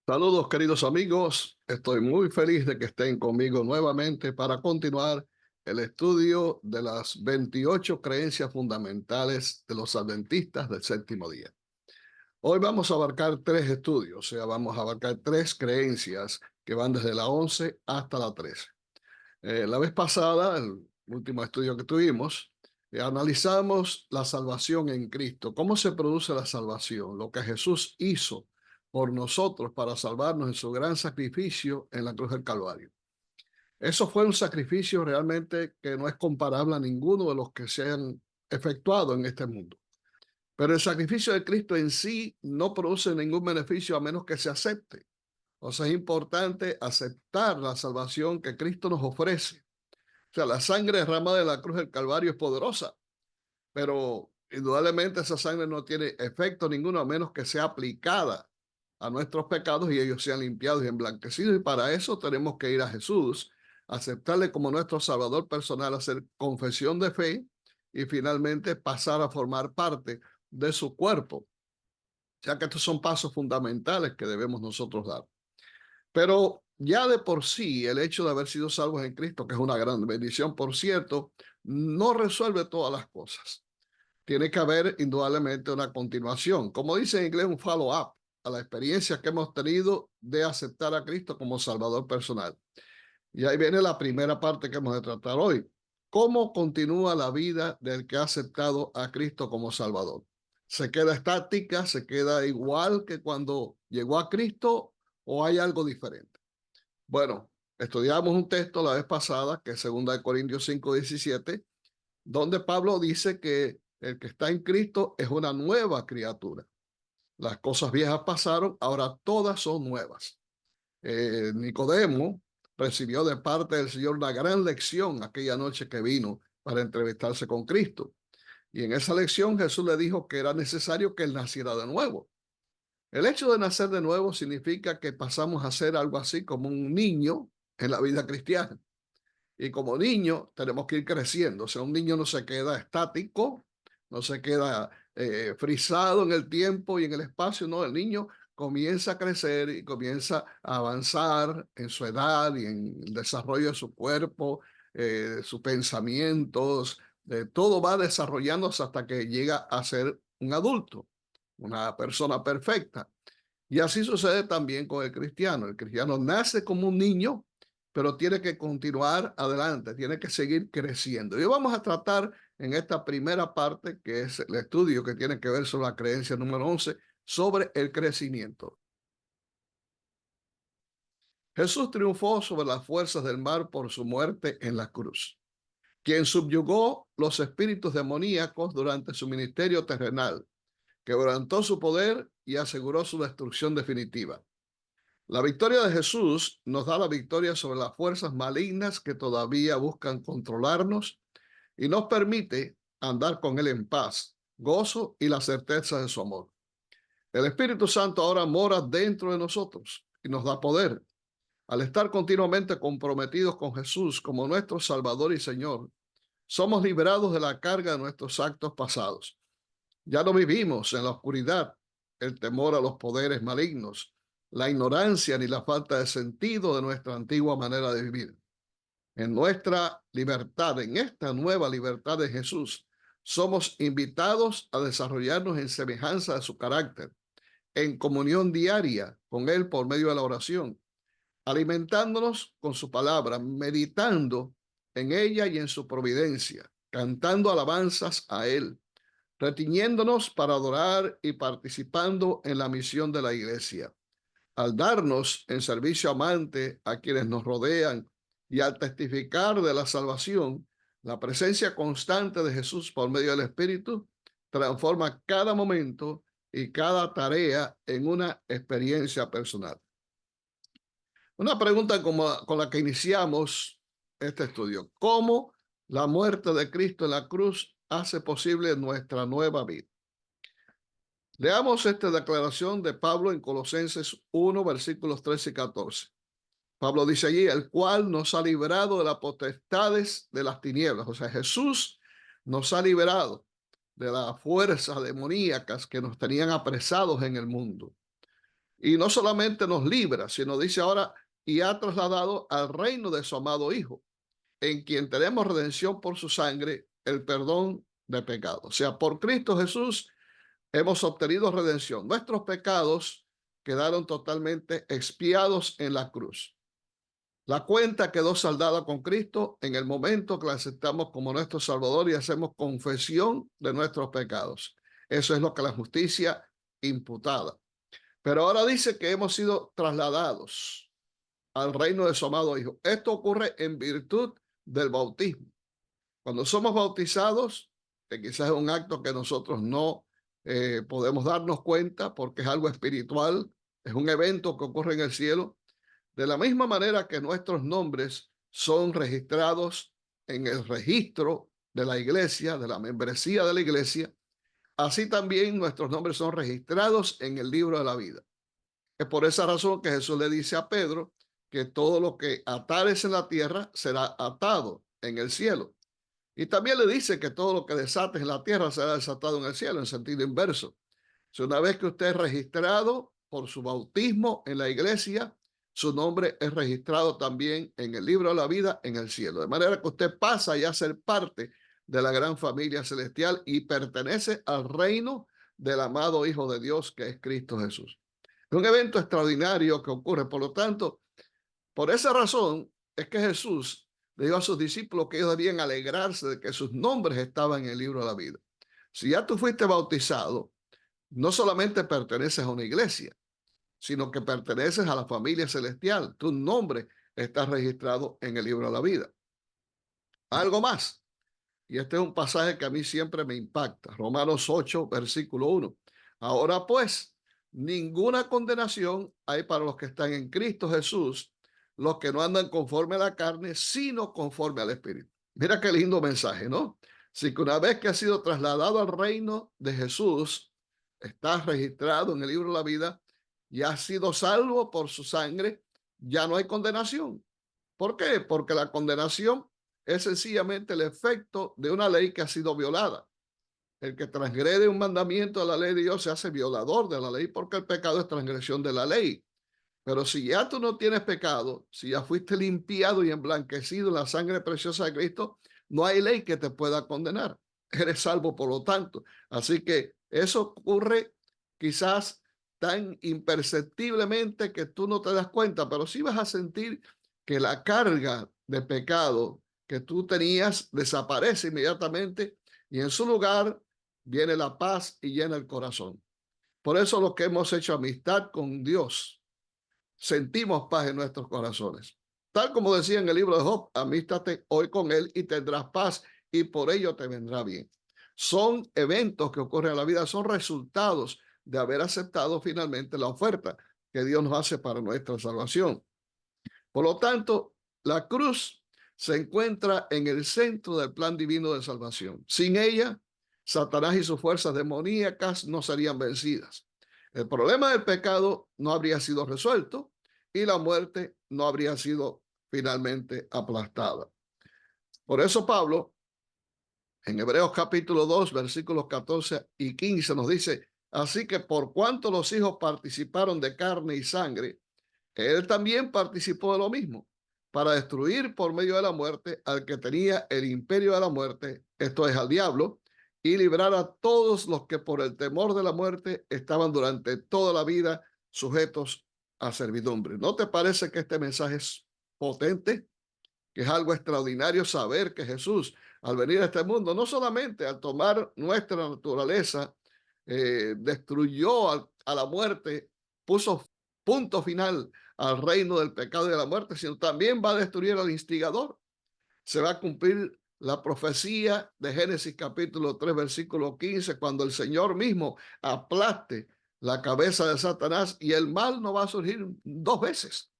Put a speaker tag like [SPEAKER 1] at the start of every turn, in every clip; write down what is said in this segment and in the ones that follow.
[SPEAKER 1] Saludos, queridos amigos. Estoy muy feliz de que estén conmigo nuevamente para continuar el estudio de las 28 creencias fundamentales de los adventistas del séptimo día. Hoy vamos a abarcar tres estudios, o sea, vamos a abarcar tres creencias que van desde la 11 hasta la 13. La vez pasada, el último estudio que tuvimos, analizamos la salvación en Cristo. ¿Cómo se produce la salvación? Lo que Jesús hizo por nosotros para salvarnos en su gran sacrificio en la cruz del Calvario. Eso fue un sacrificio realmente que no es comparable a ninguno de los que se han efectuado en este mundo. Pero el sacrificio de Cristo en sí no produce ningún beneficio a menos que se acepte. O sea, es importante aceptar la salvación que Cristo nos ofrece. O sea, la sangre derramada de la cruz del Calvario es poderosa, pero indudablemente esa sangre no tiene efecto ninguno a menos que sea aplicada a nuestros pecados y ellos sean limpiados y emblanquecidos. Y para eso tenemos que ir a Jesús, aceptarle como nuestro Salvador personal, hacer confesión de fe y finalmente pasar a formar parte de su cuerpo. O sea que estos son pasos fundamentales que debemos nosotros dar. Pero ya de por sí, el hecho de haber sido salvos en Cristo, que es una gran bendición, por cierto, no resuelve todas las cosas. Tiene que haber indudablemente una continuación. Como dice en inglés, un follow-up a la experiencia que hemos tenido de aceptar a Cristo como Salvador personal. Y ahí viene la primera parte que hemos de tratar hoy. ¿Cómo continúa la vida del que ha aceptado a Cristo como Salvador? ¿Se queda estática? ¿Se queda igual que cuando llegó a Cristo o hay algo diferente? Bueno, estudiamos un texto la vez pasada, que es 2 Corintios 5:17, donde Pablo dice que el que está en Cristo es una nueva criatura. Las cosas viejas pasaron, ahora todas son nuevas. Nicodemo recibió de parte del Señor una gran lección aquella noche que vino para entrevistarse con Cristo. Y en esa lección Jesús le dijo que era necesario que él naciera de nuevo. El hecho de nacer de nuevo significa que pasamos a ser algo así como un niño en la vida cristiana. Y como niño tenemos que ir creciendo. O sea, un niño no se queda estático, no se queda frisado en el tiempo y en el espacio. No, el niño comienza a crecer y comienza a avanzar en su edad y en el desarrollo de su cuerpo, sus pensamientos. Todo va desarrollándose hasta que llega a ser un adulto, una persona perfecta. Y así sucede también con el cristiano. El cristiano nace como un niño, pero tiene que continuar adelante, tiene que seguir creciendo. Y vamos a tratar en esta primera parte, que es el estudio que tiene que ver sobre la creencia número 11, sobre el crecimiento. Jesús triunfó sobre las fuerzas del mal por su muerte en la cruz, quien subyugó los espíritus demoníacos durante su ministerio terrenal, quebrantó su poder y aseguró su destrucción definitiva. La victoria de Jesús nos da la victoria sobre las fuerzas malignas que todavía buscan controlarnos y nos permite andar con Él en paz, gozo y la certeza de su amor. El Espíritu Santo ahora mora dentro de nosotros y nos da poder. Al estar continuamente comprometidos con Jesús como nuestro Salvador y Señor, somos liberados de la carga de nuestros actos pasados. Ya no vivimos en la oscuridad, el temor a los poderes malignos, la ignorancia ni la falta de sentido de nuestra antigua manera de vivir. En nuestra libertad, en esta nueva libertad de Jesús, somos invitados a desarrollarnos en semejanza de su carácter, en comunión diaria con Él por medio de la oración, alimentándonos con su palabra, meditando en ella y en su providencia, cantando alabanzas a Él, retiñéndonos para adorar y participando en la misión de la iglesia. Al darnos en servicio amante a quienes nos rodean y al testificar de la salvación, la presencia constante de Jesús por medio del Espíritu transforma cada momento y cada tarea en una experiencia personal. Una pregunta con la que iniciamos este estudio: ¿cómo la muerte de Cristo en la cruz hace posible nuestra nueva vida? Leamos esta declaración de Pablo en Colosenses 1, versículos 13 y 14. Pablo dice allí: el cual nos ha liberado de las potestades de las tinieblas. O sea, Jesús nos ha liberado de las fuerzas demoníacas que nos tenían apresados en el mundo. Y no solamente nos libra, sino dice ahora, y ha trasladado al reino de su amado Hijo, en quien tenemos redención por su sangre, el perdón de pecados. O sea, por Cristo Jesús hemos obtenido redención. Nuestros pecados quedaron totalmente expiados en la cruz. La cuenta quedó saldada con Cristo en el momento que la aceptamos como nuestro Salvador y hacemos confesión de nuestros pecados. Eso es lo que la justicia imputada. Pero ahora dice que hemos sido trasladados al reino de su amado Hijo. Esto ocurre en virtud del bautismo. Cuando somos bautizados, que quizás es un acto que nosotros no podemos darnos cuenta porque es algo espiritual, es un evento que ocurre en el cielo, de la misma manera que nuestros nombres son registrados en el registro de la iglesia, de la membresía de la iglesia, así también nuestros nombres son registrados en el libro de la vida. Es por esa razón que Jesús le dice a Pedro que todo lo que atares en la tierra será atado en el cielo. Y también le dice que todo lo que desates en la tierra será desatado en el cielo, en sentido inverso. Si una vez que usted es registrado por su bautismo en la iglesia, su nombre es registrado también en el libro de la vida en el cielo. De manera que usted pasa ya a ser parte de la gran familia celestial y pertenece al reino del amado Hijo de Dios, que es Cristo Jesús. Es un evento extraordinario que ocurre. Por lo tanto, por esa razón es que Jesús le dijo a sus discípulos que ellos debían alegrarse de que sus nombres estaban en el libro de la vida. Si ya tú fuiste bautizado, no solamente perteneces a una iglesia, sino que perteneces a la familia celestial. Tu nombre está registrado en el libro de la vida. Algo más, y este es un pasaje que a mí siempre me impacta. Romanos 8, versículo 1. Ahora pues, ninguna condenación hay para los que están en Cristo Jesús, los que no andan conforme a la carne, sino conforme al Espíritu. Mira qué lindo mensaje, ¿no? Así que una vez que has sido trasladado al reino de Jesús, estás registrado en el libro de la vida y has sido salvo por su sangre, ya no hay condenación. ¿Por qué? Porque la condenación es sencillamente el efecto de una ley que ha sido violada. El que transgrede un mandamiento de la ley de Dios se hace violador de la ley porque el pecado es transgresión de la ley. Pero si ya tú no tienes pecado, si ya fuiste limpiado y emblanquecido en la sangre preciosa de Cristo, no hay ley que te pueda condenar. Eres salvo por lo tanto. Así que eso ocurre quizás tan imperceptiblemente que tú no te das cuenta, pero sí vas a sentir que la carga de pecado que tú tenías desaparece inmediatamente y en su lugar viene la paz y llena el corazón. Por eso los que hemos hecho amistad con Dios, sentimos paz en nuestros corazones. Tal como decía en el libro de Job, amístate hoy con él y tendrás paz y por ello te vendrá bien. Son eventos que ocurren en la vida, son resultados de haber aceptado finalmente la oferta que Dios nos hace para nuestra salvación. Por lo tanto, la cruz se encuentra en el centro del plan divino de salvación. Sin ella, Satanás y sus fuerzas demoníacas no serían vencidas. El problema del pecado no habría sido resuelto y la muerte no habría sido finalmente aplastada. Por eso Pablo, en Hebreos capítulo 2, versículos 14 y 15 nos dice, así que por cuanto los hijos participaron de carne y sangre, él también participó de lo mismo, para destruir por medio de la muerte al que tenía el imperio de la muerte, esto es al diablo, y librar a todos los que por el temor de la muerte estaban durante toda la vida sujetos a servidumbre. ¿No te parece que este mensaje es potente? Que es algo extraordinario saber que Jesús, al venir a este mundo, no solamente al tomar nuestra naturaleza, destruyó a la muerte, puso punto final al reino del pecado y de la muerte, sino también va a destruir al instigador. Se va a cumplir la profecía de Génesis capítulo 3, versículo 15, cuando el Señor mismo aplaste la cabeza de Satanás y el mal no va a surgir dos veces.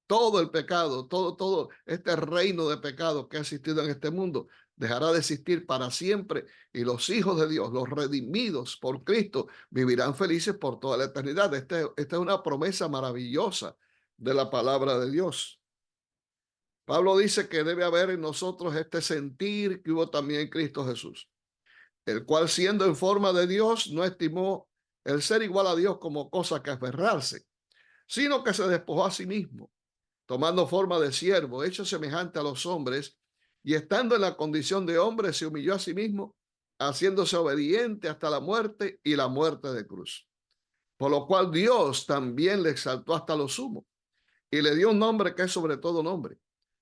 [SPEAKER 1] Todo el pecado, todo este reino de pecado que ha existido en este mundo dejará de existir para siempre y los hijos de Dios, los redimidos por Cristo, vivirán felices por toda la eternidad. Esta es una promesa maravillosa de la palabra de Dios. Pablo dice que debe haber en nosotros este sentir que hubo también en Cristo Jesús, el cual siendo en forma de Dios no estimó el ser igual a Dios como cosa que aferrarse, sino que se despojó a sí mismo, tomando forma de siervo, hecho semejante a los hombres, y estando en la condición de hombre, se humilló a sí mismo, haciéndose obediente hasta la muerte y la muerte de cruz. Por lo cual Dios también le exaltó hasta lo sumo y le dio un nombre que es sobre todo nombre,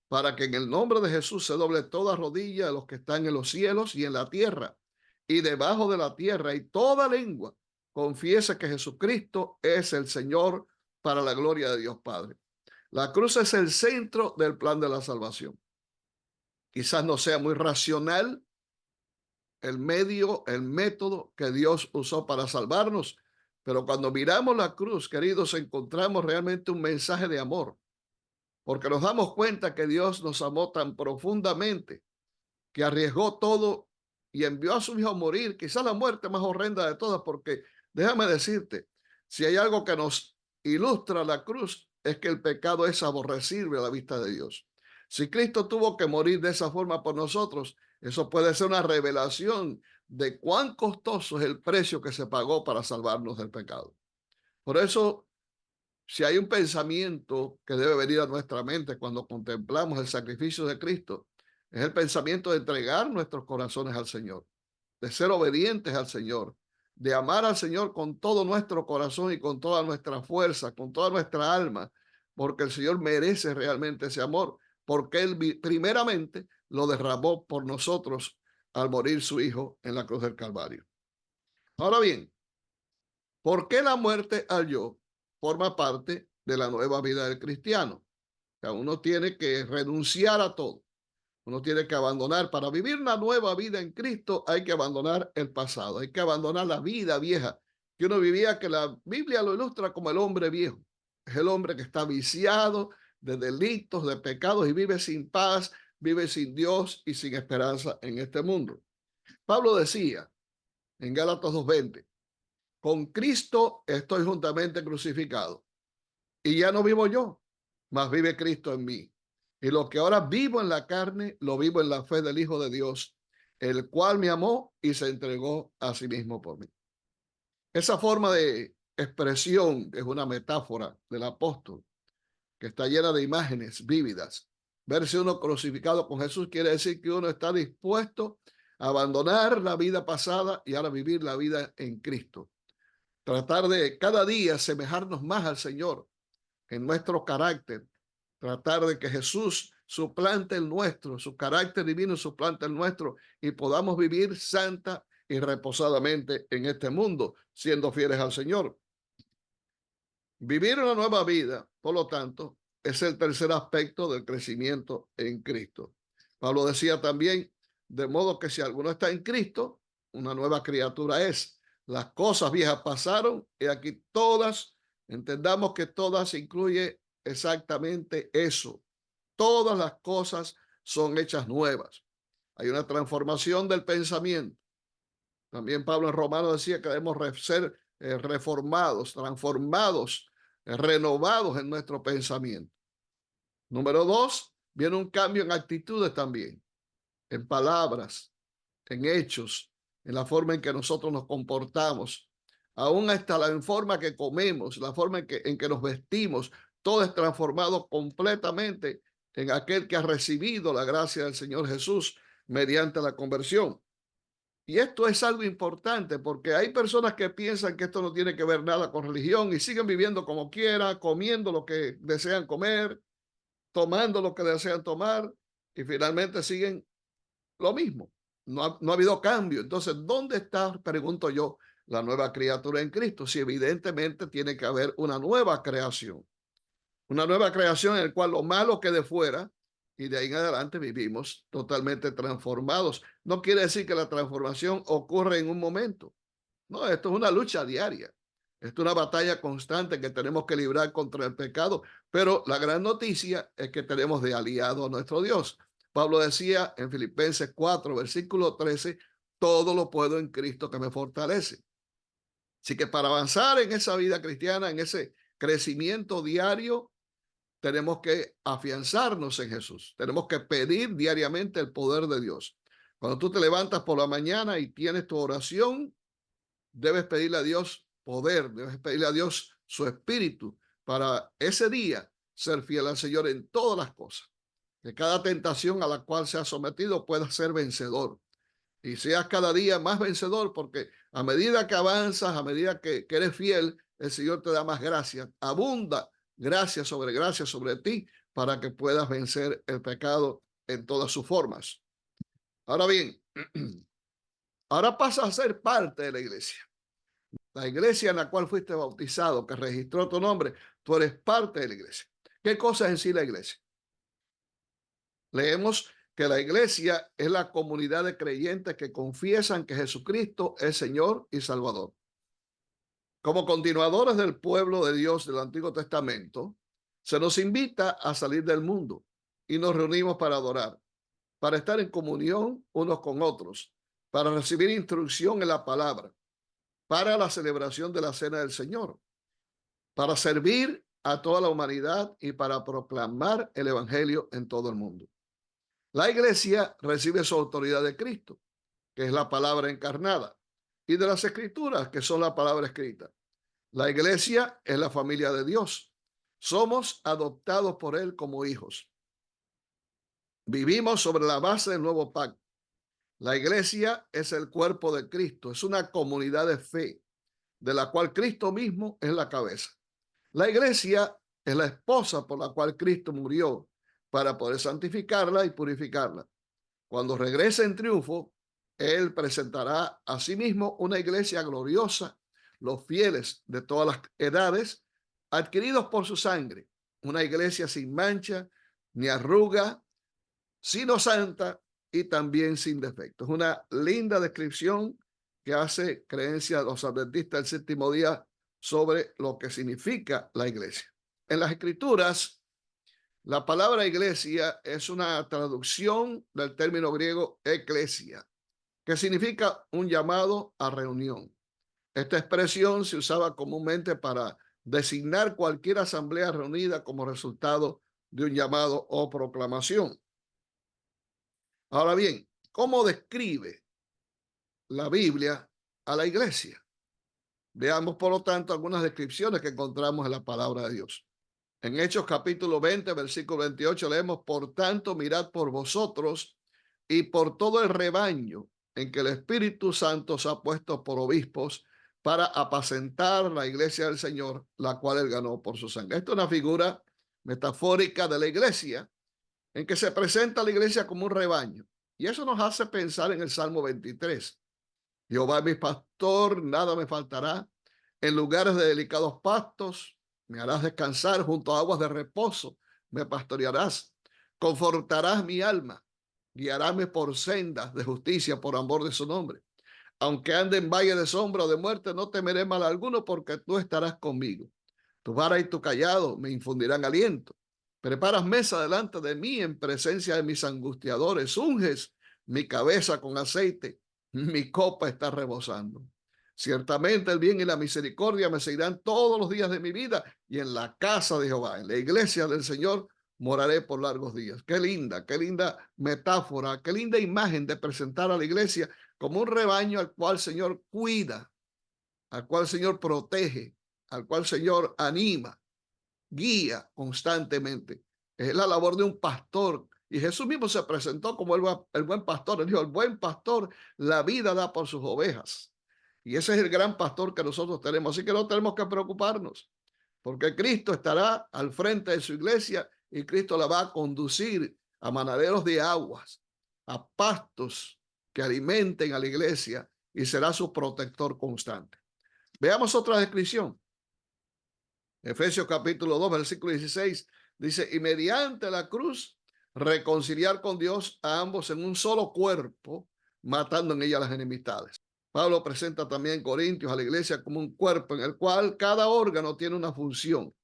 [SPEAKER 1] para que en el nombre de Jesús se doble toda rodilla de los que están en los cielos y en la tierra y debajo de la tierra, y toda lengua confiese que Jesucristo es el Señor, para la gloria de Dios Padre. La cruz es el centro del plan de la salvación. Quizás no sea muy racional el medio, el método que Dios usó para salvarnos, pero cuando miramos la cruz, queridos, encontramos realmente un mensaje de amor, porque nos damos cuenta que Dios nos amó tan profundamente que arriesgó todo y envió a su hijo a morir, quizás la muerte más horrenda de todas, porque déjame decirte, si hay algo que nos ilustra la cruz, es que el pecado es aborrecible a la vista de Dios. Si Cristo tuvo que morir de esa forma por nosotros, eso puede ser una revelación de cuán costoso es el precio que se pagó para salvarnos del pecado. Por eso, si hay un pensamiento que debe venir a nuestra mente cuando contemplamos el sacrificio de Cristo, es el pensamiento de entregar nuestros corazones al Señor, de ser obedientes al Señor, de amar al Señor con todo nuestro corazón y con toda nuestra fuerza, con toda nuestra alma, porque el Señor merece realmente ese amor, porque Él primeramente lo derramó por nosotros al morir su Hijo en la cruz del Calvario. Ahora bien, ¿por qué la muerte al yo forma parte de la nueva vida del cristiano? O sea, uno tiene que renunciar a todo. Uno tiene que abandonar. Para vivir una nueva vida en Cristo hay que abandonar el pasado. Hay que abandonar la vida vieja que uno vivía, que la Biblia lo ilustra como el hombre viejo. Es el hombre que está viciado de delitos, de pecados y vive sin paz, vive sin Dios y sin esperanza en este mundo. Pablo decía en Gálatas 2:20, con Cristo estoy juntamente crucificado. Y ya no vivo yo, mas vive Cristo en mí. Y lo que ahora vivo en la carne, lo vivo en la fe del Hijo de Dios, el cual me amó y se entregó a sí mismo por mí. Esa forma de expresión es una metáfora del apóstol que está llena de imágenes vívidas. Verse uno crucificado con Jesús quiere decir que uno está dispuesto a abandonar la vida pasada y ahora vivir la vida en Cristo. Tratar de cada día asemejarnos más al Señor en nuestro carácter, tratar de que Jesús suplante el nuestro, su carácter divino suplante el nuestro y podamos vivir santa y reposadamente en este mundo, siendo fieles al Señor. Vivir una nueva vida, por lo tanto, es el tercer aspecto del crecimiento en Cristo. Pablo decía también, de modo que si alguno está en Cristo, una nueva criatura es. Las cosas viejas pasaron y aquí todas, entendamos que todas incluye exactamente eso. Todas las cosas son hechas nuevas. Hay una transformación del pensamiento. También Pablo en Romanos decía que debemos ser reformados, transformados, renovados en nuestro pensamiento. Número dos, viene un cambio en actitudes también, en palabras, en hechos, en la forma en que nosotros nos comportamos, aún hasta la forma que comemos, la forma en que nos vestimos, todo es transformado completamente en aquel que ha recibido la gracia del Señor Jesús mediante la conversión. Y esto es algo importante porque hay personas que piensan que esto no tiene que ver nada con religión y siguen viviendo como quiera, comiendo lo que desean comer, tomando lo que desean tomar y finalmente siguen lo mismo. No ha habido cambio. Entonces, ¿dónde está, pregunto yo, la nueva criatura en Cristo? Si evidentemente tiene que haber una nueva creación. Una nueva creación en la cual lo malo quede fuera y de ahí en adelante vivimos totalmente transformados. No quiere decir que la transformación ocurre en un momento. No, esto es una lucha diaria. Esto es una batalla constante que tenemos que librar contra el pecado. Pero la gran noticia es que tenemos de aliado a nuestro Dios. Pablo decía en Filipenses 4, versículo 13, todo lo puedo en Cristo que me fortalece. Así que para avanzar en esa vida cristiana, en ese crecimiento diario, tenemos que afianzarnos en Jesús. Tenemos que pedir diariamente el poder de Dios. Cuando tú te levantas por la mañana y tienes tu oración, debes pedirle a Dios poder, debes pedirle a Dios su espíritu para ese día ser fiel al Señor en todas las cosas. Que cada tentación a la cual seas sometido pueda ser vencedor y seas cada día más vencedor, porque a medida que avanzas, a medida que eres fiel, el Señor te da más gracia, abunda gracia sobre ti para que puedas vencer el pecado en todas sus formas. Ahora bien, ahora pasas a ser parte de la iglesia. La iglesia en la cual fuiste bautizado, que registró tu nombre, tú eres parte de la iglesia. ¿Qué cosa es en sí la iglesia? Leemos que la iglesia es la comunidad de creyentes que confiesan que Jesucristo es Señor y Salvador. Como continuadores del pueblo de Dios del Antiguo Testamento, se nos invita a salir del mundo y nos reunimos para adorar, para estar en comunión unos con otros, para recibir instrucción en la palabra, para la celebración de la Cena del Señor, para servir a toda la humanidad y para proclamar el Evangelio en todo el mundo. La iglesia recibe su autoridad de Cristo, que es la palabra encarnada, y de las escrituras, que son la palabra escrita. La iglesia es la familia de Dios. Somos adoptados por Él como hijos. Vivimos sobre la base del nuevo pacto. La iglesia es el cuerpo de Cristo, es una comunidad de fe, de la cual Cristo mismo es la cabeza. La iglesia es la esposa por la cual Cristo murió para poder santificarla y purificarla. Cuando regrese en triunfo, Él presentará a sí mismo una iglesia gloriosa, los fieles de todas las edades, adquiridos por su sangre, una iglesia sin mancha ni arruga, sino santa y también sin defectos. Una linda descripción que hace creencia a los adventistas del séptimo día sobre lo que significa la iglesia. En las escrituras, la palabra iglesia es una traducción del término griego eclesia, que significa un llamado a reunión. Esta expresión se usaba comúnmente para designar cualquier asamblea reunida como resultado de un llamado o proclamación. Ahora bien, ¿cómo describe la Biblia a la iglesia? Veamos, por lo tanto, algunas descripciones que encontramos en la palabra de Dios. En Hechos capítulo 20, versículo 28, leemos: por tanto, mirad por vosotros y por todo el rebaño en que el Espíritu Santo se ha puesto por obispos para apacentar la iglesia del Señor, la cual él ganó por su sangre. Esta es una figura metafórica de la iglesia, en que se presenta la iglesia como un rebaño. Y eso nos hace pensar en el Salmo 23. Jehová es mi pastor, nada me faltará. En lugares de delicados pastos me harás descansar, junto a aguas de reposo me pastorearás. Confortarás mi alma, guiaráme por sendas de justicia por amor de su nombre. Aunque ande en valle de sombra o de muerte, no temeré mal alguno, porque tú estarás conmigo. Tu vara y tu cayado me infundirán aliento. Preparas mesa delante de mí en presencia de mis angustiadores. Unges mi cabeza con aceite. Mi copa está rebosando. Ciertamente el bien y la misericordia me seguirán todos los días de mi vida, y en la casa de Jehová, en la iglesia del Señor, moraré por largos días. Qué linda metáfora, qué linda imagen de presentar a la iglesia como un rebaño al cual el Señor cuida, al cual el Señor protege, al cual el Señor anima, guía constantemente. Es la labor de un pastor. Y Jesús mismo se presentó como el buen pastor. Él dijo: el buen pastor la vida da por sus ovejas. Y ese es el gran pastor que nosotros tenemos. Así que no tenemos que preocuparnos, porque Cristo estará al frente de su iglesia y Cristo la va a conducir a manaderos de aguas, a pastos que alimenten a la iglesia, y será su protector constante. Veamos otra descripción. Efesios capítulo 2, versículo 16, dice: y mediante la cruz reconciliar con Dios a ambos en un solo cuerpo, matando en ella las enemistades. Pablo presenta también en Corintios a la iglesia como un cuerpo en el cual cada órgano tiene una función.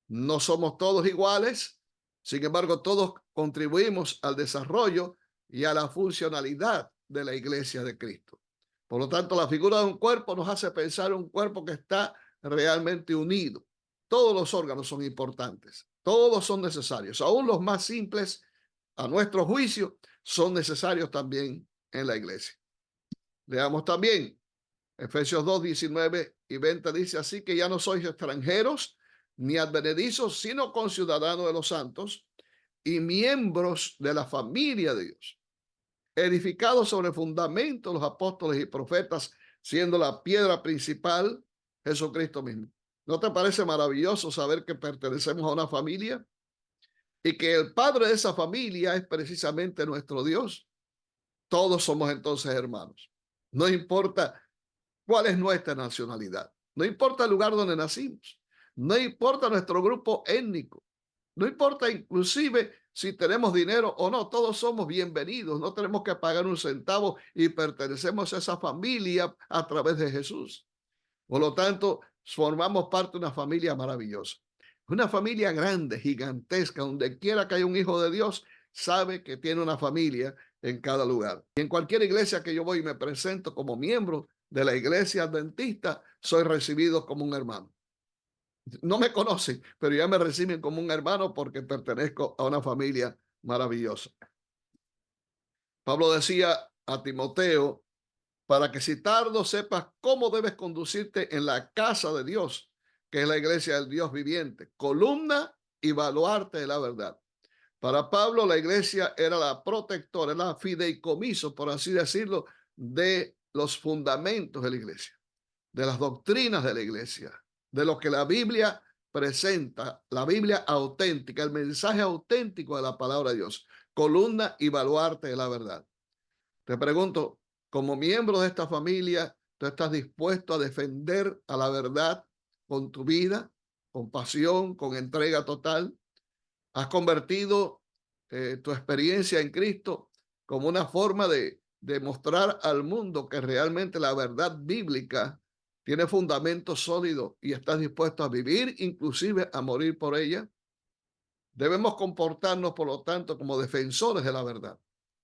[SPEAKER 1] No somos todos iguales, sin embargo, todos contribuimos al desarrollo y a la funcionalidad de la iglesia de Cristo. Por lo tanto, la figura de un cuerpo nos hace pensar en un cuerpo que está realmente unido. Todos los órganos son importantes, todos son necesarios, aún los más simples, a nuestro juicio, son necesarios también en la iglesia. Leamos también Efesios 2, 19 y 20 dice: así que ya no sois extranjeros ni advenedizos, sino conciudadanos de los santos y miembros de la familia de Dios, edificados sobre el fundamento de los apóstoles y profetas, siendo la piedra principal Jesucristo mismo. ¿No te parece maravilloso saber que pertenecemos a una familia y que el padre de esa familia es precisamente nuestro Dios? Todos somos entonces hermanos. No importa cuál es nuestra nacionalidad, no importa el lugar donde nacimos, no importa nuestro grupo étnico, no importa inclusive si tenemos dinero o no, todos somos bienvenidos, no tenemos que pagar un centavo y pertenecemos a esa familia a través de Jesús. Por lo tanto, formamos parte de una familia maravillosa, una familia grande, gigantesca, donde quiera que haya un hijo de Dios, sabe que tiene una familia en cada lugar. Y en cualquier iglesia que yo voy y me presento como miembro de la iglesia adventista, soy recibido como un hermano. No me conocen, pero ya me reciben como un hermano porque pertenezco a una familia maravillosa. Pablo decía a Timoteo: para que si tardo sepas cómo debes conducirte en la casa de Dios, que es la iglesia del Dios viviente, columna y baluarte de la verdad. Para Pablo, la iglesia era la protectora, era la fideicomiso, por así decirlo, de los fundamentos de la iglesia, de las doctrinas de la iglesia, de lo que la Biblia presenta, la Biblia auténtica, el mensaje auténtico de la palabra de Dios, columna y baluarte de la verdad. Te pregunto, como miembro de esta familia, ¿tú estás dispuesto a defender a la verdad con tu vida, con pasión, con entrega total? ¿Has convertido tu experiencia en Cristo como una forma de mostrar al mundo que realmente la verdad bíblica tiene fundamento sólido y estás dispuesto a vivir, inclusive a morir por ella? Debemos comportarnos, por lo tanto, como defensores de la verdad.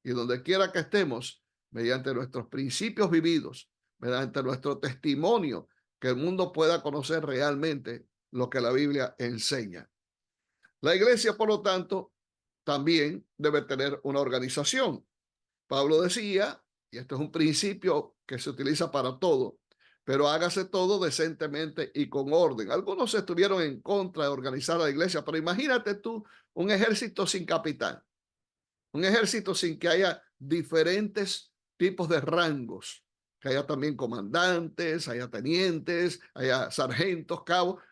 [SPEAKER 1] Y donde quiera que estemos, mediante nuestros principios vividos, mediante nuestro testimonio, que el mundo pueda conocer realmente lo que la Biblia enseña. La iglesia, por lo tanto, también debe tener una organización. Pablo decía, y esto es un principio que se utiliza para todo, pero hágase todo decentemente y con orden. Algunos estuvieron en contra de organizar la iglesia, pero imagínate tú un ejército sin capitán, un ejército sin que haya diferentes tipos de rangos, que haya también comandantes, haya tenientes, haya sargentos, cabos.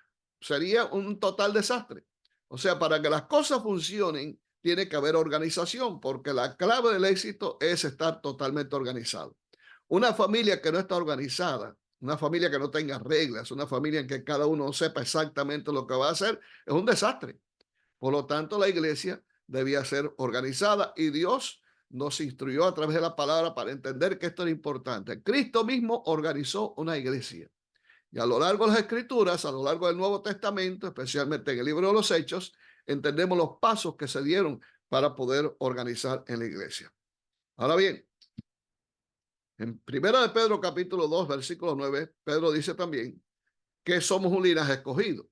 [SPEAKER 1] Sería un total desastre. O sea, para que las cosas funcionen, tiene que haber organización, porque la clave del éxito es estar totalmente organizado. Una familia que no está organizada, una familia que no tenga reglas, una familia en que cada uno sepa exactamente lo que va a hacer, es un desastre. Por lo tanto, la iglesia debía ser organizada y Dios nos instruyó a través de la palabra para entender que esto era importante. Cristo mismo organizó una iglesia. Y a lo largo de las Escrituras, a lo largo del Nuevo Testamento, especialmente en el libro de los Hechos, entendemos los pasos que se dieron para poder organizar en la iglesia. Ahora bien, en Primera de Pedro capítulo 2, versículo 9, Pedro dice también que somos un linaje escogido,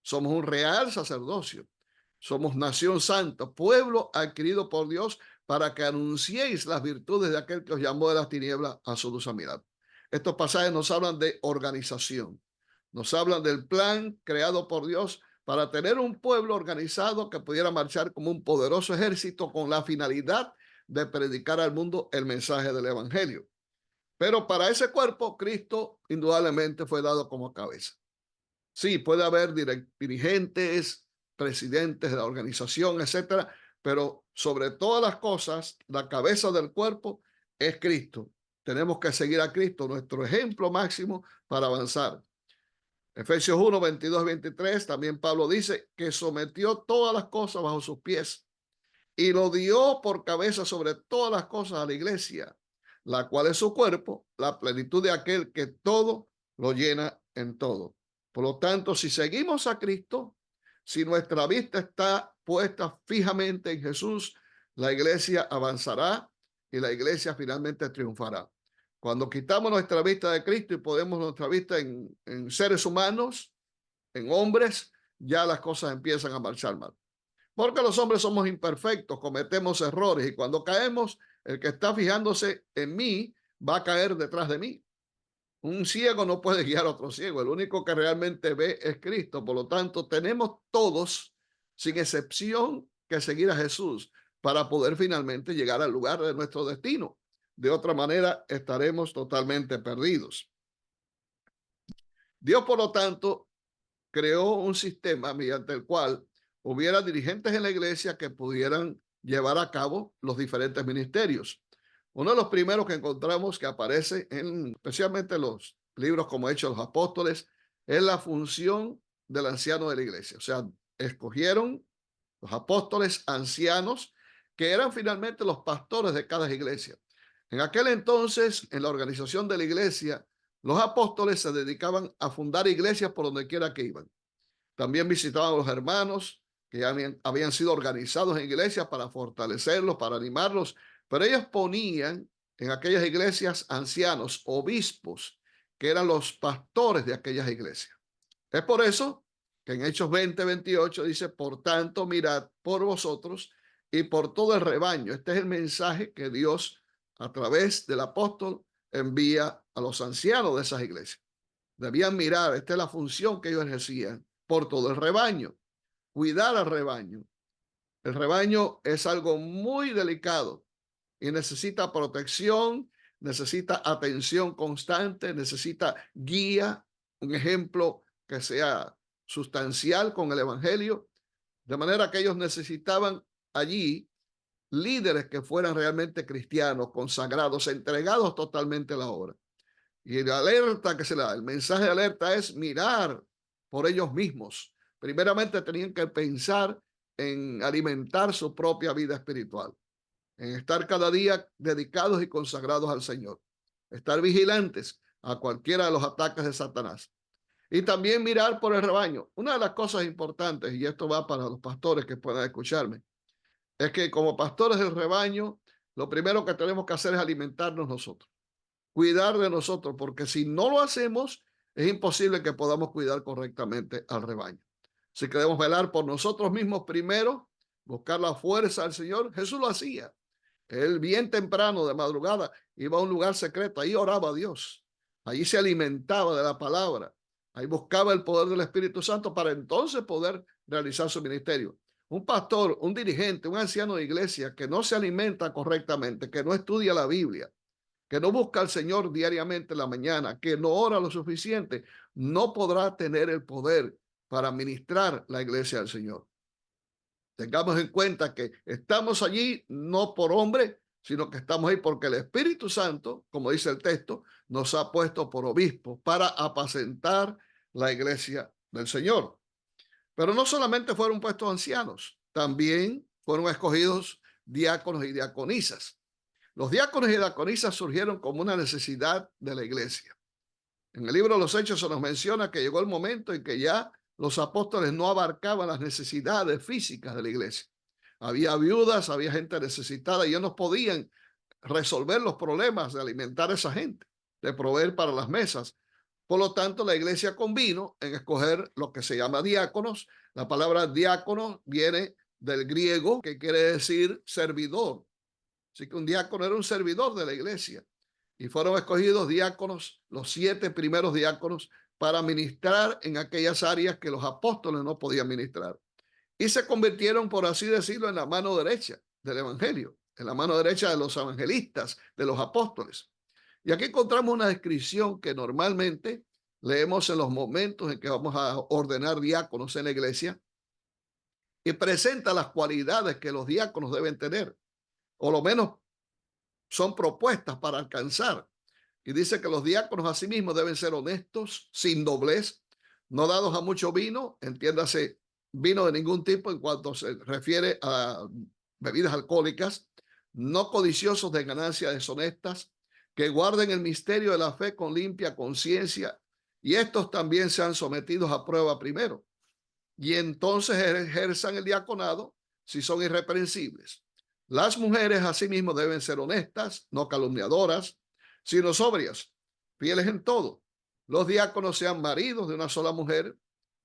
[SPEAKER 1] somos un real sacerdocio, somos nación santa, pueblo adquirido por Dios para que anunciéis las virtudes de aquel que os llamó de las tinieblas a su luz admirable. Estos pasajes nos hablan de organización, nos hablan del plan creado por Dios para tener un pueblo organizado que pudiera marchar como un poderoso ejército con la finalidad de predicar al mundo el mensaje del evangelio. Pero para ese cuerpo, Cristo indudablemente fue dado como cabeza. Sí, puede haber dirigentes, presidentes de la organización, etcétera, pero sobre todas las cosas, la cabeza del cuerpo es Cristo. Tenemos que seguir a Cristo, nuestro ejemplo máximo para avanzar. Efesios 1, 22, 23, también Pablo dice que sometió todas las cosas bajo sus pies y lo dio por cabeza sobre todas las cosas a la iglesia, la cual es su cuerpo, la plenitud de aquel que todo lo llena en todo. Por lo tanto, si seguimos a Cristo, si nuestra vista está puesta fijamente en Jesús, la iglesia avanzará y la iglesia finalmente triunfará. Cuando quitamos nuestra vista de Cristo y ponemos nuestra vista en seres humanos, en hombres, ya las cosas empiezan a marchar mal. Porque los hombres somos imperfectos, cometemos errores y cuando caemos, el que está fijándose en mí va a caer detrás de mí. Un ciego no puede guiar a otro ciego. El único que realmente ve es Cristo. Por lo tanto, tenemos todos, sin excepción, que seguir a Jesús para poder finalmente llegar al lugar de nuestro destino. De otra manera, estaremos totalmente perdidos. Dios, por lo tanto, creó un sistema mediante el cual hubiera dirigentes en la iglesia que pudieran llevar a cabo los diferentes ministerios. Uno de los primeros que encontramos que aparece en especialmente los libros como Hechos de los Apóstoles es la función del anciano de la iglesia. O sea, escogieron los apóstoles ancianos que eran finalmente los pastores de cada iglesia. En aquel entonces, en la organización de la iglesia, los apóstoles se dedicaban a fundar iglesias por donde quiera que iban. También visitaban a los hermanos que habían sido organizados en iglesias para fortalecerlos, para animarlos, pero ellos ponían en aquellas iglesias ancianos, obispos, que eran los pastores de aquellas iglesias. Es por eso que en Hechos 20:28 dice, por tanto, mirad por vosotros y por todo el rebaño. Este es el mensaje que Dios, a través del apóstol, envía a los ancianos de esas iglesias. Debían mirar, esta es la función que ellos ejercían por todo el rebaño, cuidar al rebaño. El rebaño es algo muy delicado y necesita protección, necesita atención constante, necesita guía, un ejemplo que sea sustancial con el evangelio, de manera que ellos necesitaban allí líderes que fueran realmente cristianos, consagrados, entregados totalmente a la obra. Y la alerta que se le da, el mensaje de alerta es mirar por ellos mismos. Primeramente tenían que pensar en alimentar su propia vida espiritual, en estar cada día dedicados y consagrados al Señor, estar vigilantes a cualquiera de los ataques de Satanás. Y también mirar por el rebaño. Una de las cosas importantes, y esto va para los pastores que puedan escucharme, es que como pastores del rebaño, lo primero que tenemos que hacer es alimentarnos nosotros, cuidar de nosotros, porque si no lo hacemos, es imposible que podamos cuidar correctamente al rebaño. Si queremos velar por nosotros mismos primero, buscar la fuerza del Señor, Jesús lo hacía. Él bien temprano, de madrugada, iba a un lugar secreto, ahí oraba a Dios, allí se alimentaba de la palabra, ahí buscaba el poder del Espíritu Santo para entonces poder realizar su ministerio. Un pastor, un dirigente, un anciano de iglesia que no se alimenta correctamente, que no estudia la Biblia, que no busca al Señor diariamente en la mañana, que no ora lo suficiente, no podrá tener el poder para ministrar la iglesia del Señor. Tengamos en cuenta que estamos allí no por hombre, sino que estamos ahí porque el Espíritu Santo, como dice el texto, nos ha puesto por obispos para apacentar la iglesia del Señor. Pero no solamente fueron puestos ancianos, también fueron escogidos diáconos y diaconisas. Los diáconos y diaconisas surgieron como una necesidad de la iglesia. En el libro de los Hechos se nos menciona que llegó el momento en que ya los apóstoles no abarcaban las necesidades físicas de la iglesia. Había viudas, había gente necesitada y ellos no podían resolver los problemas de alimentar a esa gente, de proveer para las mesas. Por lo tanto, la iglesia convino en escoger lo que se llama diáconos. La palabra diácono viene del griego, que quiere decir servidor. Así que un diácono era un servidor de la iglesia. Y fueron escogidos diáconos, los 7 primeros diáconos, para ministrar en aquellas áreas que los apóstoles no podían ministrar. Y se convirtieron, por así decirlo, en la mano derecha del evangelio, en la mano derecha de los evangelistas, de los apóstoles. Y aquí encontramos una descripción que normalmente leemos en los momentos en que vamos a ordenar diáconos en la iglesia y presenta las cualidades que los diáconos deben tener, o lo menos son propuestas para alcanzar. Y dice que los diáconos asimismo deben ser honestos, sin doblez, no dados a mucho vino, entiéndase, vino de ningún tipo en cuanto se refiere a bebidas alcohólicas, no codiciosos de ganancias deshonestas, que guarden el misterio de la fe con limpia conciencia, y estos también sean sometidos a prueba primero, y entonces ejerzan el diaconado si son irreprensibles. Las mujeres asimismo deben ser honestas, no calumniadoras, sino sobrias, fieles en todo. Los diáconos sean maridos de una sola mujer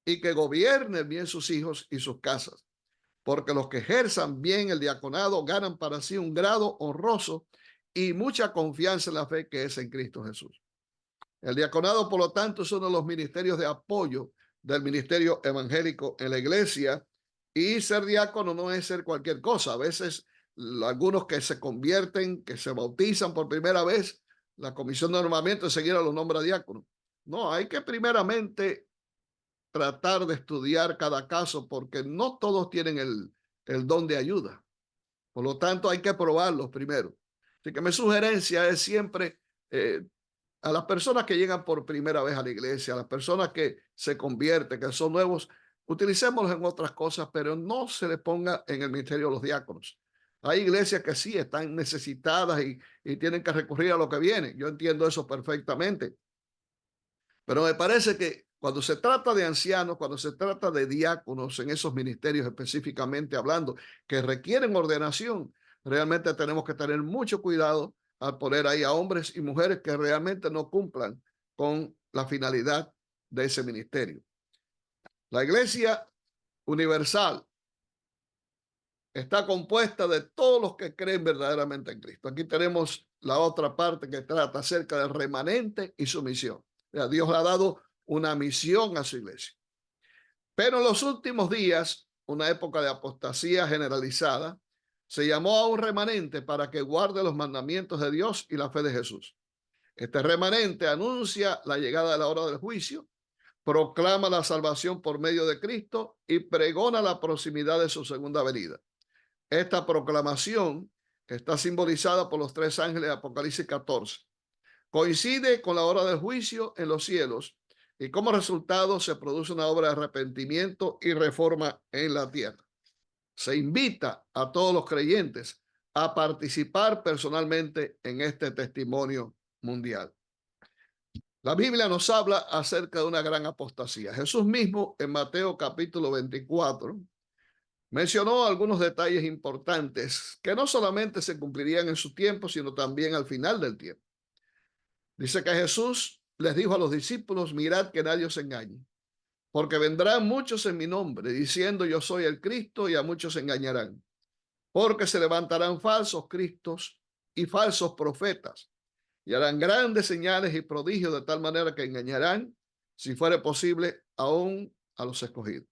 [SPEAKER 1] y que gobiernen bien sus hijos y sus casas, porque los que ejerzan bien el diaconado ganan para sí un grado honroso y mucha confianza en la fe que es en Cristo Jesús. El diaconado, por lo tanto, es uno de los ministerios de apoyo del ministerio evangélico en la iglesia, y ser diácono no es ser cualquier cosa. A veces algunos que se convierten, que se bautizan por primera vez, la comisión de normamiento enseguida los nombra diácono. No, hay que primeramente tratar de estudiar cada caso, porque no todos tienen el don de ayuda. Por lo tanto, hay que probarlos primero. Así que mi sugerencia es siempre a las personas que llegan por primera vez a la iglesia, a las personas que se convierten, que son nuevos, utilicémoslos en otras cosas, pero no se les ponga en el ministerio de los diáconos. Hay iglesias que sí están necesitadas y tienen que recurrir a lo que viene. Yo entiendo eso perfectamente. Pero me parece que cuando se trata de ancianos, cuando se trata de diáconos en esos ministerios específicamente hablando, que requieren ordenación, realmente tenemos que tener mucho cuidado al poner ahí a hombres y mujeres que realmente no cumplan con la finalidad de ese ministerio. La Iglesia Universal está compuesta de todos los que creen verdaderamente en Cristo. Aquí tenemos la otra parte que trata acerca del remanente y su misión. O sea, Dios le ha dado una misión a su iglesia. Pero en los últimos días, una época de apostasía generalizada, se llamó a un remanente para que guarde los mandamientos de Dios y la fe de Jesús. Este remanente anuncia la llegada de la hora del juicio, proclama la salvación por medio de Cristo y pregona la proximidad de su segunda venida. Esta proclamación está simbolizada por los tres ángeles de Apocalipsis 14. Coincide con la hora del juicio en los cielos y como resultado se produce una obra de arrepentimiento y reforma en la tierra. Se invita a todos los creyentes a participar personalmente en este testimonio mundial. La Biblia nos habla acerca de una gran apostasía. Jesús mismo en Mateo capítulo 24 mencionó algunos detalles importantes que no solamente se cumplirían en su tiempo, sino también al final del tiempo. Dice que Jesús les dijo a los discípulos: mirad que nadie os engañe, porque vendrán muchos en mi nombre, diciendo yo soy el Cristo, y a muchos engañarán. Porque se levantarán falsos cristos y falsos profetas, y harán grandes señales y prodigios de tal manera que engañarán, si fuere posible, aún a los escogidos.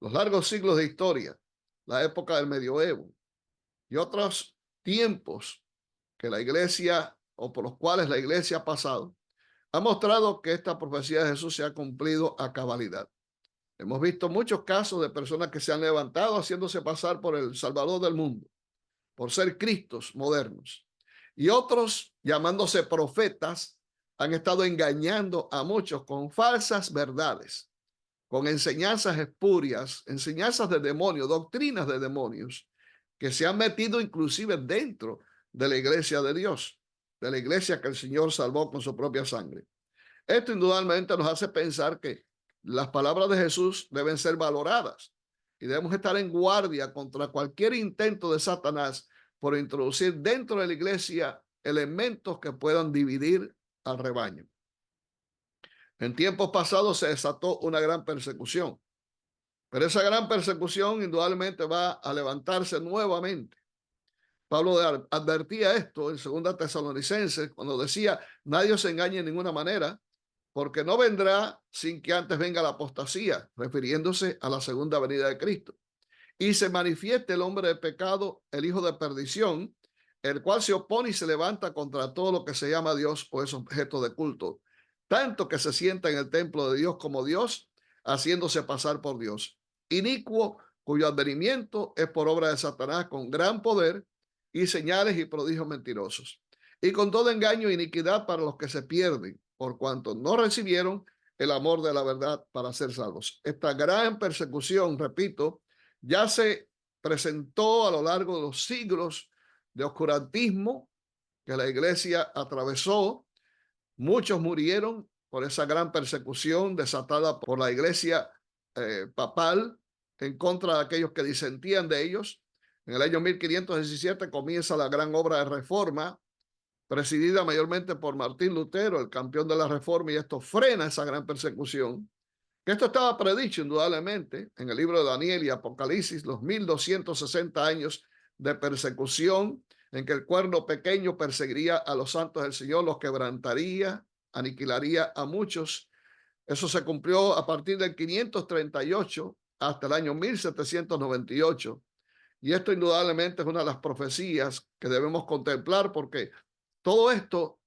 [SPEAKER 1] Los largos siglos de historia, la época del medioevo y otros tiempos que la iglesia o por los cuales la iglesia ha pasado, ha mostrado que esta profecía de Jesús se ha cumplido a cabalidad. Hemos visto muchos casos de personas que se han levantado haciéndose pasar por el Salvador del mundo, por ser Cristos modernos. Y otros, llamándose profetas, han estado engañando a muchos con falsas verdades, con enseñanzas espurias, enseñanzas de demonios, doctrinas de demonios, que se han metido inclusive dentro de la iglesia de Dios, de la iglesia que el Señor salvó con su propia sangre. Esto indudablemente nos hace pensar que las palabras de Jesús deben ser valoradas y debemos estar en guardia contra cualquier intento de Satanás por introducir dentro de la iglesia elementos que puedan dividir al rebaño. En tiempos pasados se desató una gran persecución, pero esa gran persecución indudablemente va a levantarse nuevamente. Pablo advertía esto en 2 Tesalonicenses cuando decía: nadie se engañe en ninguna manera, porque no vendrá sin que antes venga la apostasía, refiriéndose a la segunda venida de Cristo, y se manifieste el hombre de pecado, el hijo de perdición, el cual se opone y se levanta contra todo lo que se llama Dios o es objeto de culto, tanto que se sienta en el templo de Dios como Dios, haciéndose pasar por Dios. Inicuo, cuyo advenimiento es por obra de Satanás con gran poder y señales y prodigios mentirosos, y con todo engaño e iniquidad para los que se pierden, por cuanto no recibieron el amor de la verdad para ser salvos. Esta gran persecución, repito, ya se presentó a lo largo de los siglos de oscurantismo que la iglesia atravesó. Muchos murieron por esa gran persecución desatada por la iglesia papal en contra de aquellos que disentían de ellos. En el año 1517 comienza la gran obra de reforma, presidida mayormente por Martín Lutero, el campeón de la reforma, y esto frena esa gran persecución. Esto estaba predicho indudablemente en el libro de Daniel y Apocalipsis, los 1260 años de persecución en que el cuerno pequeño perseguiría a los santos del Señor, los quebrantaría, aniquilaría a muchos. Eso se cumplió a partir del 538 hasta el año 1798. Y esto indudablemente es una de las profecías que debemos contemplar, porque todo esto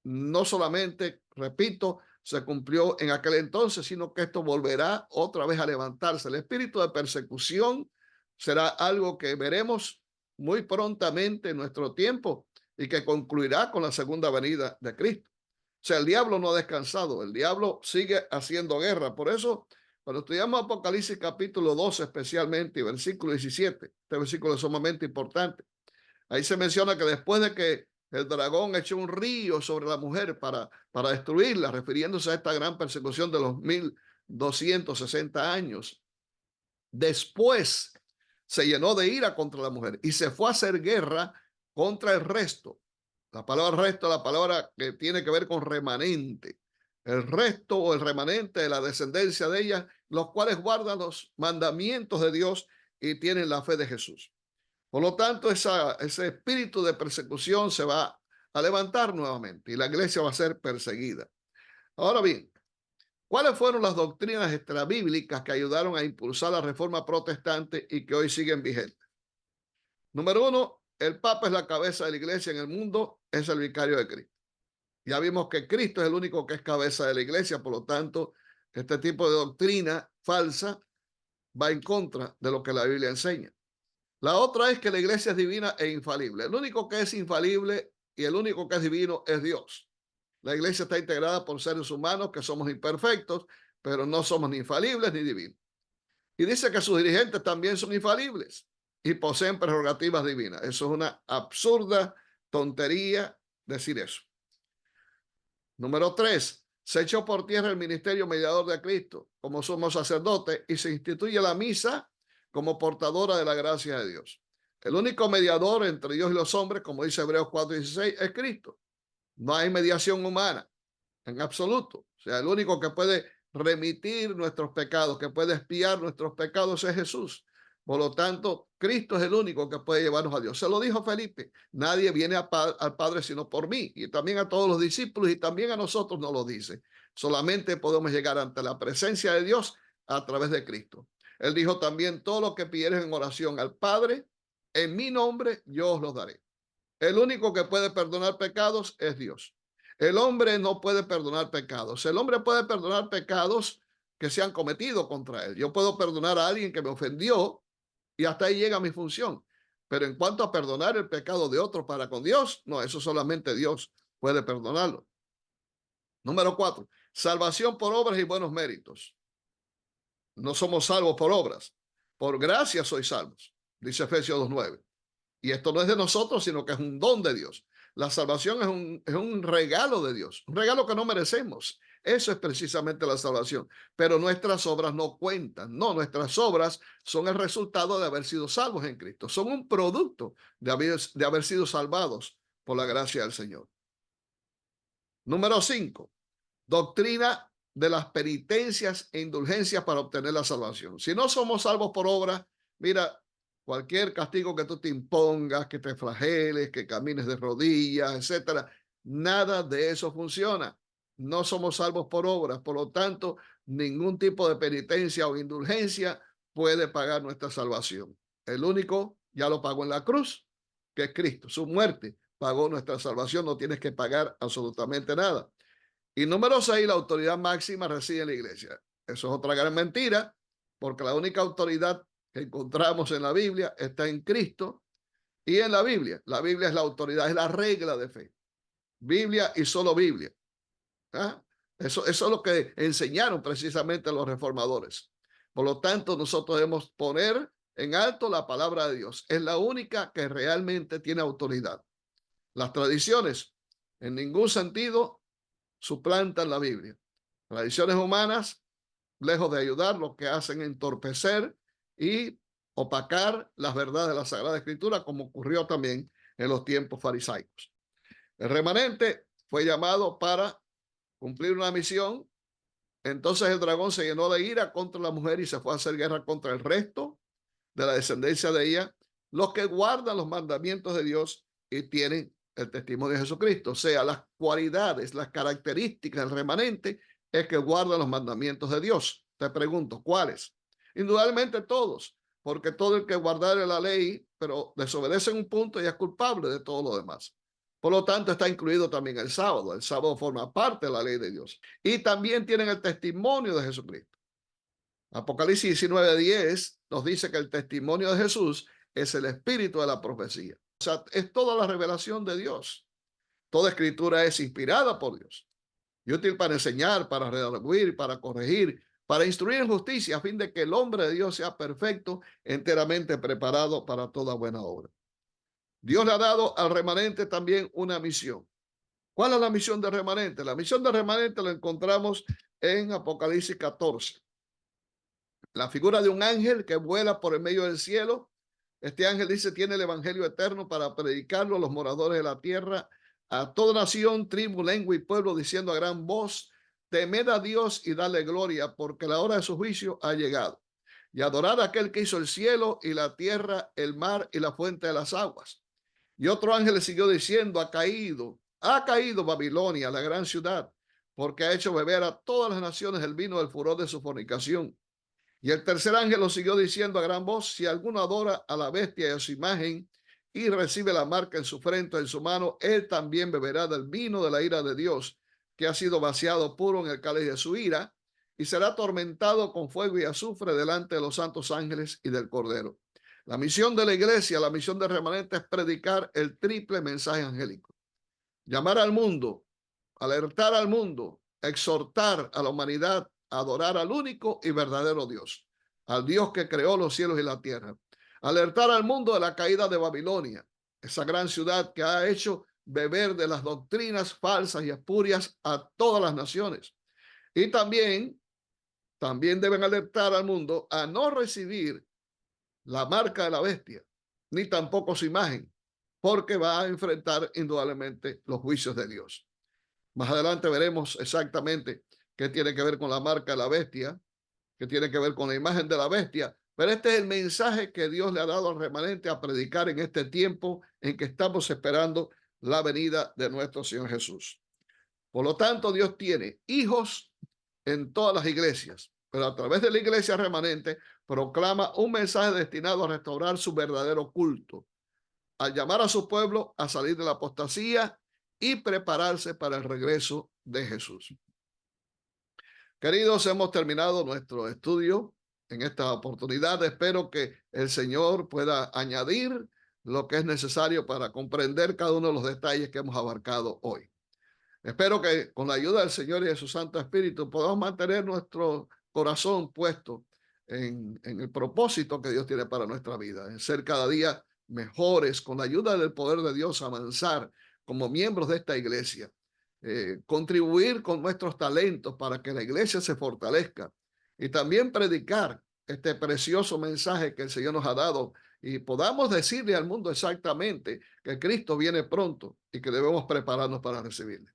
[SPEAKER 1] no solamente, repito, se cumplió en aquel entonces, sino que esto volverá otra vez a levantarse. El espíritu de persecución será algo que veremos muy prontamente en nuestro tiempo y que concluirá con la segunda venida de Cristo. O sea, el diablo no ha descansado, el diablo sigue haciendo guerra. Por eso, cuando estudiamos Apocalipsis capítulo 12 especialmente y versículo 17, este versículo es sumamente importante. Ahí se menciona que después de que el dragón echó un río sobre la mujer para destruirla, refiriéndose a esta gran persecución de los 1260 años, después se llenó de ira contra la mujer y se fue a hacer guerra contra el resto. La palabra resto es la palabra que tiene que ver con remanente. El resto o el remanente de la descendencia de ella, los cuales guardan los mandamientos de Dios y tienen la fe de Jesús. Por lo tanto, ese espíritu de persecución se va a levantar nuevamente y la iglesia va a ser perseguida. Ahora bien, ¿cuáles fueron las doctrinas extrabíblicas que ayudaron a impulsar la reforma protestante y que hoy siguen vigentes? Número uno, el Papa es la cabeza de la iglesia en el mundo, es el vicario de Cristo. Ya vimos que Cristo es el único que es cabeza de la iglesia, por lo tanto, este tipo de doctrina falsa va en contra de lo que la Biblia enseña. La otra es que la iglesia es divina e infalible. El único que es infalible y el único que es divino es Dios. La iglesia está integrada por seres humanos que somos imperfectos, pero no somos ni infalibles ni divinos. Y dice que sus dirigentes también son infalibles y poseen prerrogativas divinas. Eso es una absurda tontería decir eso. Número 3. Se echó por tierra el ministerio mediador de Cristo como sumo sacerdote y se instituye la misa como portadora de la gracia de Dios. El único mediador entre Dios y los hombres, como dice Hebreos 4:16, es Cristo. No hay mediación humana en absoluto. O sea, el único que puede remitir nuestros pecados, que puede expiar nuestros pecados es Jesús. Por lo tanto, Cristo es el único que puede llevarnos a Dios. Se lo dijo Felipe, nadie viene al Padre sino por mí. Y también a todos los discípulos y también a nosotros nos lo dice. Solamente podemos llegar ante la presencia de Dios a través de Cristo. Él dijo también, todo lo que pidieres en oración al Padre, en mi nombre yo os los daré. El único que puede perdonar pecados es Dios. El hombre no puede perdonar pecados. El hombre puede perdonar pecados que se han cometido contra él. Yo puedo perdonar a alguien que me ofendió y hasta ahí llega mi función. Pero en cuanto a perdonar el pecado de otro para con Dios, no, eso solamente Dios puede perdonarlo. Número 4, salvación por obras y buenos méritos. No somos salvos por obras. Por gracia sois salvos, dice Efesios 2:9. Y esto no es de nosotros, sino que es un don de Dios. La salvación es un regalo de Dios, un regalo que no merecemos. Eso es precisamente la salvación. Pero nuestras obras no cuentan. No, nuestras obras son el resultado de haber sido salvos en Cristo. Son un producto de haber sido salvados por la gracia del Señor. Número 5. Doctrina de las penitencias e indulgencias para obtener la salvación. Si no somos salvos por obra, mira, cualquier castigo que tú te impongas, que te flageles, que camines de rodillas, etcétera, nada de eso funciona. No somos salvos por obras, por lo tanto, ningún tipo de penitencia o indulgencia puede pagar nuestra salvación. El único ya lo pagó en la cruz, que es Cristo. Su muerte pagó nuestra salvación, no tienes que pagar absolutamente nada. Y número 6, la autoridad máxima reside en la iglesia. Eso es otra gran mentira, porque la única autoridad que encontramos en la Biblia está en Cristo y en la Biblia. La Biblia es la autoridad, es la regla de fe. Biblia y solo Biblia. ¿Ah? Eso es lo que enseñaron precisamente los reformadores. Por lo tanto, nosotros debemos poner en alto la palabra de Dios. Es la única que realmente tiene autoridad. Las tradiciones, en ningún sentido, suplantan la Biblia. Tradiciones humanas, lejos de ayudar, lo que hacen es entorpecer y opacar las verdades de la Sagrada Escritura, como ocurrió también en los tiempos farisaicos. El remanente fue llamado para cumplir una misión. Entonces el dragón se llenó de ira contra la mujer y se fue a hacer guerra contra el resto de la descendencia de ella, los que guardan los mandamientos de Dios y tienen el testimonio de Jesucristo. O sea, las cualidades, las características del remanente es que guarda los mandamientos de Dios. Te pregunto, ¿cuáles? Indudablemente todos, porque todo el que guardare la ley, pero desobedece en un punto, ya es culpable de todo lo demás. Por lo tanto, está incluido también el sábado. El sábado forma parte de la ley de Dios. Y también tienen el testimonio de Jesucristo. Apocalipsis 19:10 nos dice que el testimonio de Jesús es el espíritu de la profecía. O sea, es toda la revelación de Dios. Toda escritura es inspirada por Dios y útil para enseñar, para redarguir, para corregir, para instruir en justicia, a fin de que el hombre de Dios sea perfecto, enteramente preparado para toda buena obra. Dios le ha dado al remanente también una misión. ¿Cuál es la misión del remanente? La misión del remanente la encontramos en Apocalipsis 14. La figura de un ángel que vuela por el medio del cielo. Este ángel dice, tiene el evangelio eterno para predicarlo a los moradores de la tierra, a toda nación, tribu, lengua y pueblo, diciendo a gran voz, temed a Dios y dale gloria, porque la hora de su juicio ha llegado. Y adorad a aquel que hizo el cielo y la tierra, el mar y la fuente de las aguas. Y otro ángel le siguió diciendo, ha caído Babilonia, la gran ciudad, porque ha hecho beber a todas las naciones el vino del furor de su fornicación. Y el tercer ángel lo siguió diciendo a gran voz, si alguno adora a la bestia y a su imagen y recibe la marca en su frente o en su mano, él también beberá del vino de la ira de Dios, que ha sido vaciado puro en el cáliz de su ira, y será atormentado con fuego y azufre delante de los santos ángeles y del Cordero. La misión de la iglesia, la misión del remanente es predicar el triple mensaje angélico. Llamar al mundo, alertar al mundo, exhortar a la humanidad a adorar al único y verdadero Dios, al Dios que creó los cielos y la tierra. Alertar al mundo de la caída de Babilonia, esa gran ciudad que ha hecho beber de las doctrinas falsas y espurias a todas las naciones. Y también deben alertar al mundo a no recibir la marca de la bestia, ni tampoco su imagen, porque va a enfrentar indudablemente los juicios de Dios. Más adelante veremos exactamente qué tiene que ver con la marca de la bestia, qué tiene que ver con la imagen de la bestia, pero este es el mensaje que Dios le ha dado al remanente a predicar en este tiempo en que estamos esperando la venida de nuestro Señor Jesús. Por lo tanto, Dios tiene hijos en todas las iglesias, pero a través de la iglesia remanente proclama un mensaje destinado a restaurar su verdadero culto, al llamar a su pueblo a salir de la apostasía y prepararse para el regreso de Jesús. Queridos, hemos terminado nuestro estudio en esta oportunidad. Espero que el Señor pueda añadir lo que es necesario para comprender cada uno de los detalles que hemos abarcado hoy. Espero que con la ayuda del Señor y de su Santo Espíritu podamos mantener nuestro corazón puesto en el propósito que Dios tiene para nuestra vida, en ser cada día mejores, con la ayuda del poder de Dios, avanzar como miembros de esta iglesia, contribuir con nuestros talentos para que la iglesia se fortalezca y también predicar este precioso mensaje que el Señor nos ha dado y podamos decirle al mundo exactamente que Cristo viene pronto y que debemos prepararnos para recibirle.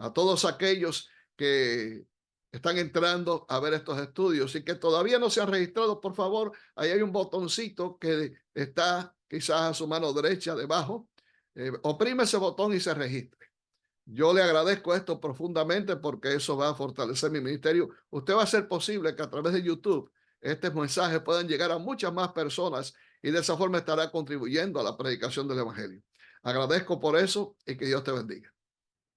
[SPEAKER 1] A todos aquellos que están entrando a ver estos estudios y que todavía no se han registrado, por favor, ahí hay un botoncito que está quizás a su mano derecha debajo. Oprime ese botón y se registre. Yo le agradezco esto profundamente porque eso va a fortalecer mi ministerio. Usted va a hacer posible que a través de YouTube estos mensajes puedan llegar a muchas más personas y de esa forma estará contribuyendo a la predicación del Evangelio. Agradezco por eso y que Dios te bendiga.